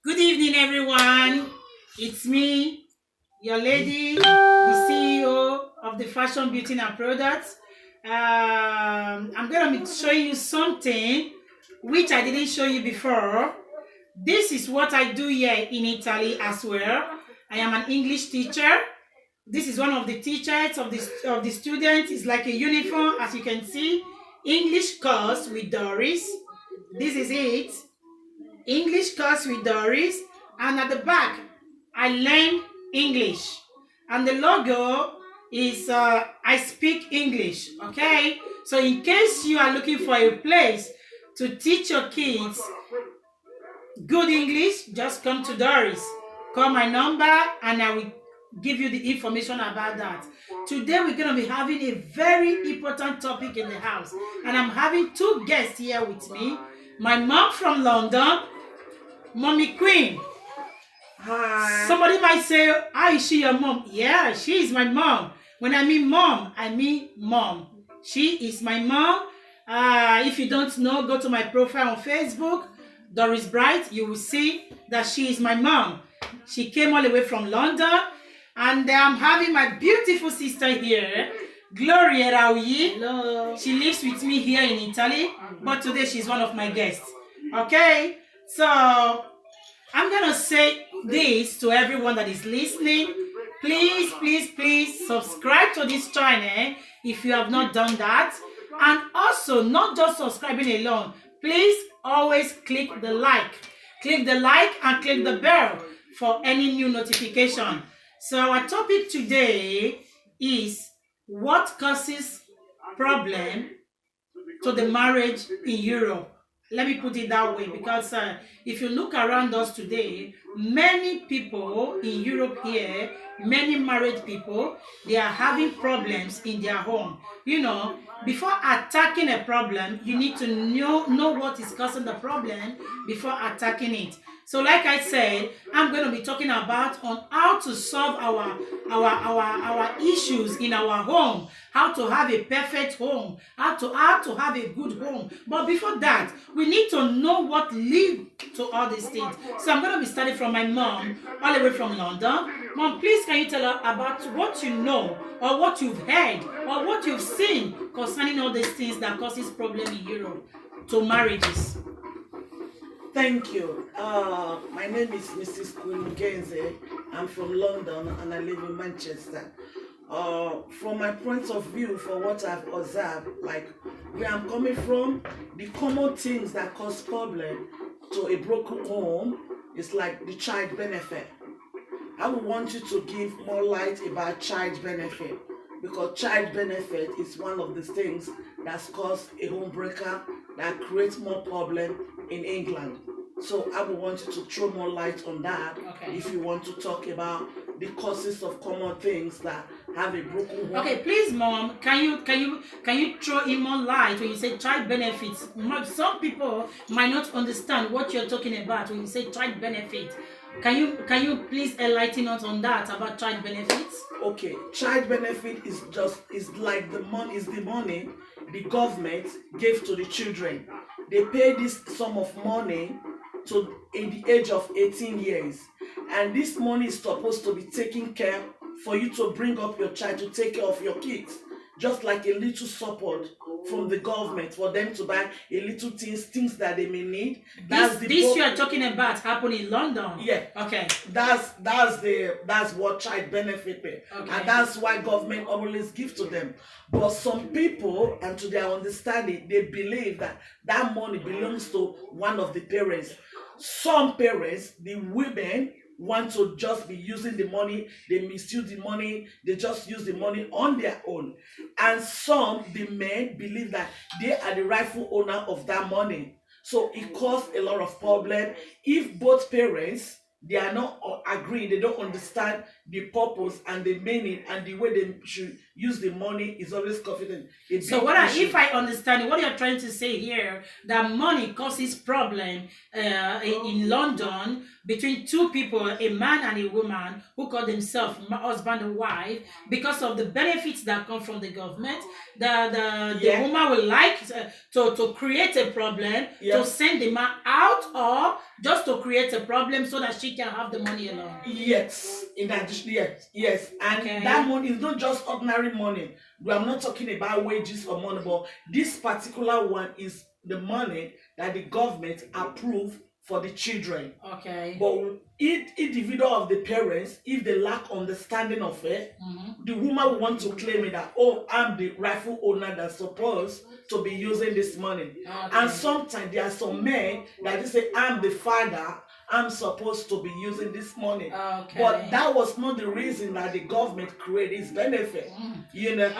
Good evening, everyone. It's me, your lady, the CEO of the Fashion Beauty and Products. I'm going to be showing you something which I didn't show you before. This is what I do here in Italy as well. I am an English teacher. This is one of the t-shirts of the students. It's like a uniform, as you can see. English course with Doris. This is it. English course with Doris, and at the back I learned English, and the logo is I speak English. Okay, so in case you are looking for a place to teach your kids good English, just come to Doris. Call my number and I will give you the information about that. Today we're going to be having a very important topic in the house, and I'm having two guests here with me. My mom from London, Mommy Queen. Hi. Somebody might say, how is she your mom? Yeah, she is my mom. When I mean mom, I mean mom. She is my mom. If you don't know, go to my profile on Facebook, Doris Bright. You will see that she is my mom. She came all the way from London. And I'm having my beautiful sister here, Gloria Rauyi. Hello. She lives with me here in Italy, but today she's one of my guests. Okay, so I'm gonna say this to everyone that is listening. Please, please, please subscribe to this channel if you have not done that. And also, not just subscribing alone, please always click the like. Click the like and click the bell for any new notification. So our topic today is what causes problem to the marriage in Europe. Let me put it that way, because if you look around us today, many people in Europe here, many married people, they are having problems in their home. You know, before attacking a problem, you need to know what is causing the problem before attacking it. So like I said, I'm going to be talking about on how to solve our issues in our home, how to have a perfect home, how to have a good home. But before that, we need to know what lead to all these things. So I'm going to be starting from my mom, all the way from London. Mom, please can you tell us about what you know or what you've heard or what you've seen concerning all these things that causes problem in Europe to marriages? Thank you. My name is Mrs. Queen Genze. I'm from London and I live in Manchester. From my point of view, for what I've observed, like where I'm coming from, the common things that cause problem to a broken home is like the child benefit. I would want you to give more light about child benefit, because child benefit is one of the things that's caused a home breaker that creates more problem in England. So I would want you to throw more light on that. Okay. If you want to talk about the causes of common things that have a broken home. Okay, please, mom, can you throw in more light when you say child benefits? Some people might not understand what you're talking about when you say child benefit. Can you please enlighten us on that about child benefits? Okay, child benefit is like the money the government gave to the children. They pay this sum of money to in the age of 18 years, and this money is supposed to be taken care for you to bring up your child, to take care of your kids, just like a little support from the government for them to buy a little things that they may need. This you are talking about happened in London. Yeah. Okay. That's what child benefit pay. Okay. And that's why government always give to them. But some people, and to their understanding, they believe that money belongs to one of the parents. Some parents, the women, want to just be using the money, they misuse the money, they just use the money on their own. And some, the men, believe that they are the rightful owner of that money. So it caused a lot of problem if both parents, they are not agreeing, they don't understand the purpose and the meaning and the way they should use the money is always confident. So if I understand what you're trying to say here, that money causes problem in London between two people, a man and a woman, who call themselves husband and wife, because of the benefits that come from the government. The woman would like to create a problem, to send the man out, or just to create a problem so that she can have the money alone. Yes, in addition, yes. And that money is not just ordinary money. I'm not talking about wages or money, but this particular one is the money that the government approved for the children. Okay. But individual of the parents, if they lack understanding of it, the woman will want to claim it that, oh, I'm the rightful owner that's supposed to be using this money. Okay. And sometimes there are some men that they say, I'm the father, I'm supposed to be using this money. Okay. But that was not the reason that the government created this benefit. You know?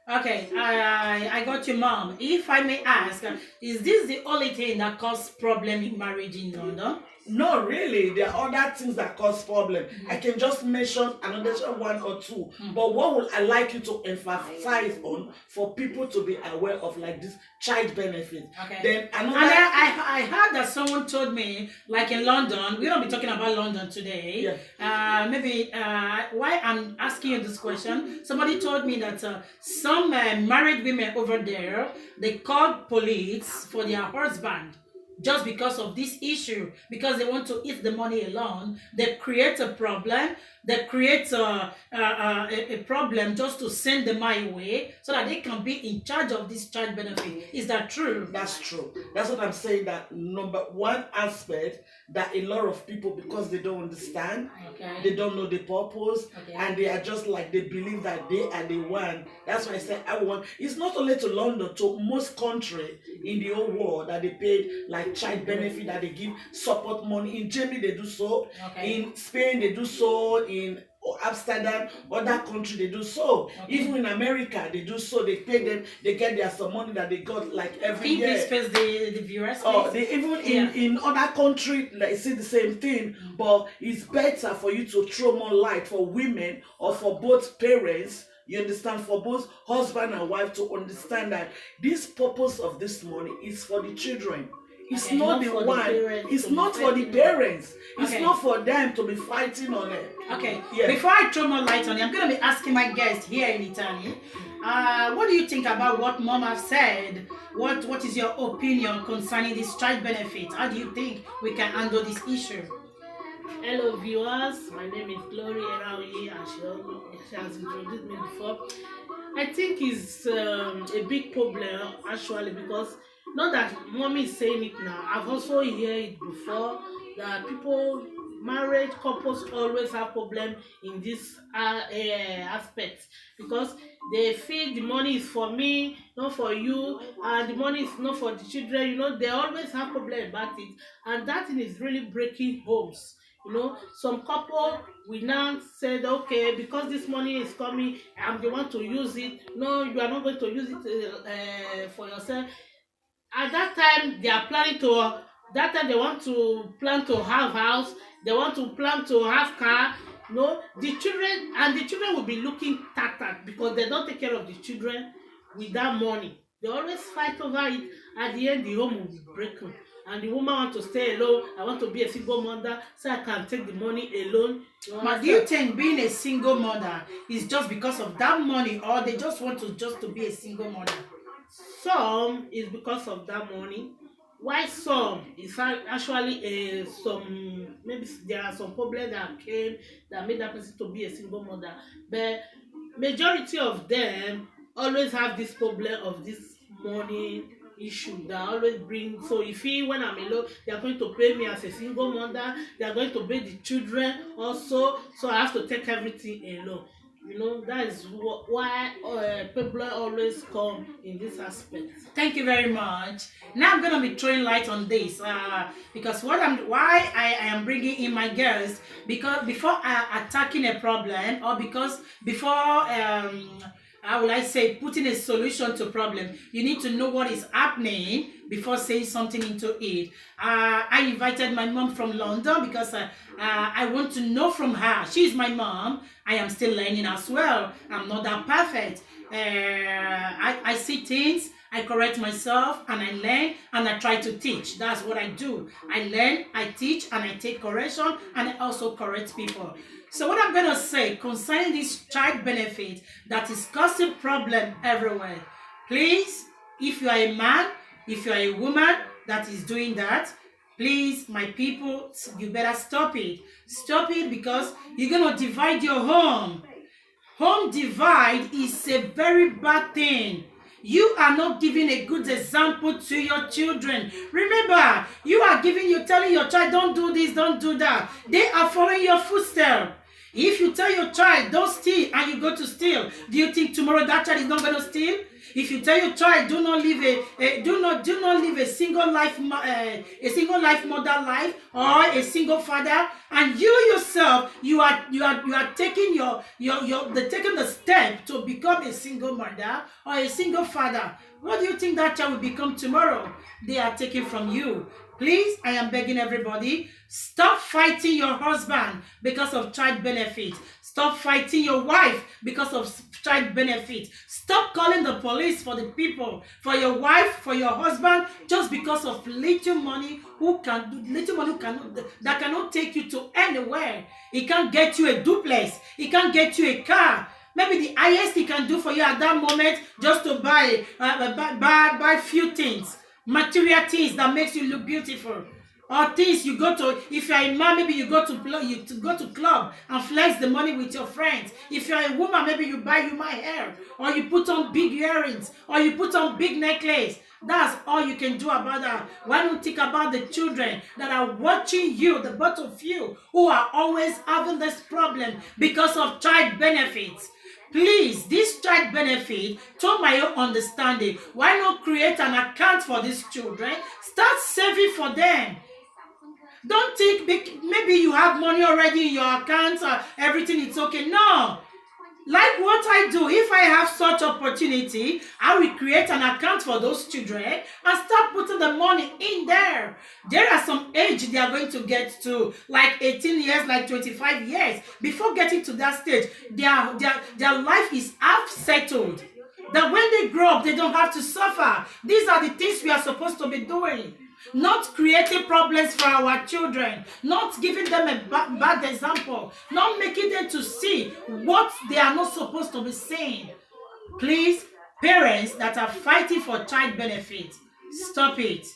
Okay, I got you, Mom. If I may ask, is this the only thing that causes problem in marriage in London? No, really. There are other things that cause problem. I can just mention another one or two. But what would I like you to emphasize on for people to be aware of, like this child benefit? Okay. Then another. And I heard that someone told me, like in London, we don't be talking about London today. Yeah. Maybe why I'm asking you this question. Somebody told me that some married women over there, they called police for their husband. Just because of this issue, because they want to eat the money alone, they create a problem. They create a problem just to send them my way so that they can be in charge of this child benefit. Is that true? That's true. That's what I'm saying. That number one aspect that a lot of people, because they don't understand, they don't know the purpose, and they are just like, they believe that they are the one. That's why I say I want. It's not only to London, to most countries in the whole world that they pay like child benefit, that they give support money. In Germany they do so. In Spain they do so. In Amsterdam, other country they do so. Even in America they do so. They pay them. They get their some money that they got like every year. Please face the viewers. Oh, they even in other country they see the same thing. But it's better for you to throw more light for women or for both parents. You understand, for both husband and wife to understand that this purpose of this money is for the children. It's not the one. It's not for the parents. It's not for them to be fighting on it. Okay. Yeah. Before I throw more light on it, I'm going to be asking my guest here in Italy. What do you think about what Mom have said? What is your opinion concerning this child benefit? How do you think we can handle this issue? Hello viewers, my name is Glory Eraoye, and she has introduced me before. I think it's a big problem actually, because not that Mommy is saying it now, I've also heard it before that people, married couples always have problem in this aspect, because they feel the money is for me, not for you, and the money is not for the children. You know, they always have problem about it, and that thing is really breaking homes. You know, some couple we now said, okay, because this money is coming, I'm the one to use it. No, you are not going to use it for yourself. At that time, they are planning to. That time they want to plan to have house. They want to plan to have car. No, the children will be looking tattered because they don't take care of the children with that money. They always fight over it. At the end, the home will be broken. And the woman want to stay alone. I want to be a single mother, so I can take the money alone. But do you think being a single mother is just because of that money, or they just want to be a single mother? Some is because of that money. Why some is actually some, maybe there are some problems that came that made that person to be a single mother. But majority of them always have this problem of this money issue that always bring. So if when I'm alone, they are going to pay me as a single mother, they are going to pay the children also, so I have to take everything alone. You know, that is why people always come in this aspect. Thank you very much. Now I'm gonna be throwing light on this because why I am bringing in my girls, because before attacking a problem, or because before how will I say, putting a solution to problem, you need to know what is happening before saying something into it. I invited my mom from London because I want to know from her. She's my mom. I am still learning as well. I'm not that perfect. I see things. I correct myself and I learn and I try to teach. That's what I do. I learn, I teach, and I take correction, and I also correct people. So what I'm going to say concerning this child benefit that is causing problem everywhere. Please, if you are a man, if you are a woman that is doing that, please, my people, you better stop it. Stop it, because you're going to divide your home. Home divide is a very bad thing. You are not giving a good example to your children. Remember, you are telling your child, don't do this, don't do that. They are following your footsteps. If you tell your child, don't steal, and you go to steal, do you think tomorrow that child is not going to steal? If you tell your child, do not live a single life mother life, or a single father, and you yourself, you are taking taking the step to become a single mother or a single father, what do you think that child will become tomorrow? They are taken from you. Please, I am begging everybody, stop fighting your husband because of child benefit. Stop fighting your wife because of child benefit. Stop calling the police for the people, for your wife, for your husband, just because of little money that cannot take you to anywhere. It can't get you a duplex. It can't get you a car. Maybe the highest it can do for you at that moment just to buy few things. Material things that makes you look beautiful, or things you go to. If you're a man, maybe you go to club and flex the money with your friends. If you're a woman, maybe you buy my hair, or you put on big earrings, or you put on big necklace. That's all you can do about that. Why don't you think about the children that are watching you, the both of you, who are always having this problem because of child benefits? Please, this child benefit, to my own understanding, why not create an account for these children? Start saving for them. Don't think maybe you have money already in your account or everything is okay. No. Like what I do, if I have such opportunity, I will create an account for those children and start putting the money in there. There are some age they are going to get to, like 18 years, like 25 years. Before getting to that stage, their life is half settled. That when they grow up, they don't have to suffer. These are the things we are supposed to be doing. Not creating problems for our children, not giving them a bad example, not making them to see what they are not supposed to be saying. Please, parents that are fighting for child benefit, stop it.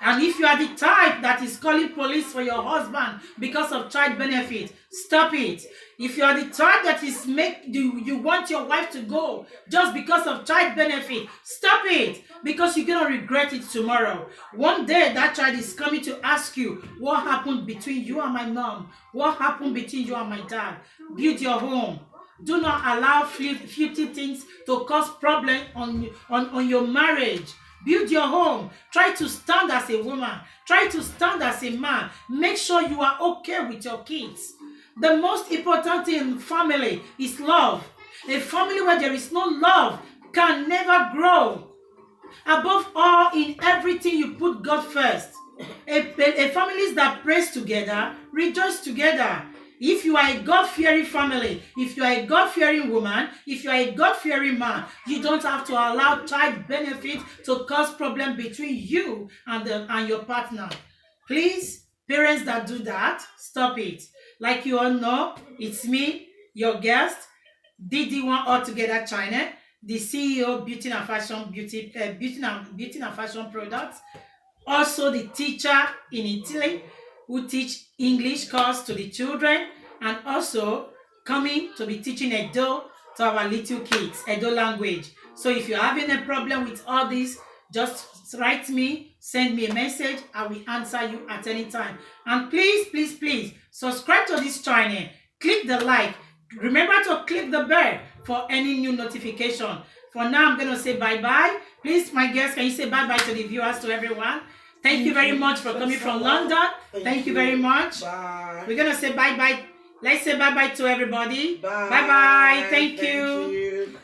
And if you are the type that is calling police for your husband because of child benefit, stop it. If you are the type that is you want your wife to go just because of child benefit, stop it, because you're going to regret it tomorrow. One day that child is coming to ask you, what happened between you and my mom? What happened between you and my dad? Build your home. Do not allow filthy things to cause problem on your marriage. Build your home. Try to stand as a woman. Try to stand as a man. Make sure you are okay with your kids. The most important thing in family is love. A family where there is no love can never grow. Above all, in everything you put God first. A families that prays together, rejoice together. If you are a God-fearing family, if you are a God-fearing woman, if you are a God-fearing man, you don't have to allow child benefit to cause problem between you and your partner. Please, parents that do that, stop it. Like you all know, it's me, your guest, DD1 Altogether China, the CEO Beauty and Fashion Products, also the teacher in Italy who teach English course to the children, and also coming to be teaching Edo to our little kids, Edo language. So if you're having a problem with all this, just write me, send me a message, I will answer you at any time. And please, please, please, subscribe to this channel, click the like, remember to click the bell for any new notification. For now, I'm going to say bye-bye. Please, my guests, can you say bye-bye to the viewers, to everyone? Thank you very much for coming from London. Thank you very much. Bye. We're going to say bye-bye. Let's say bye-bye to everybody. Bye. Bye-bye. Thank you.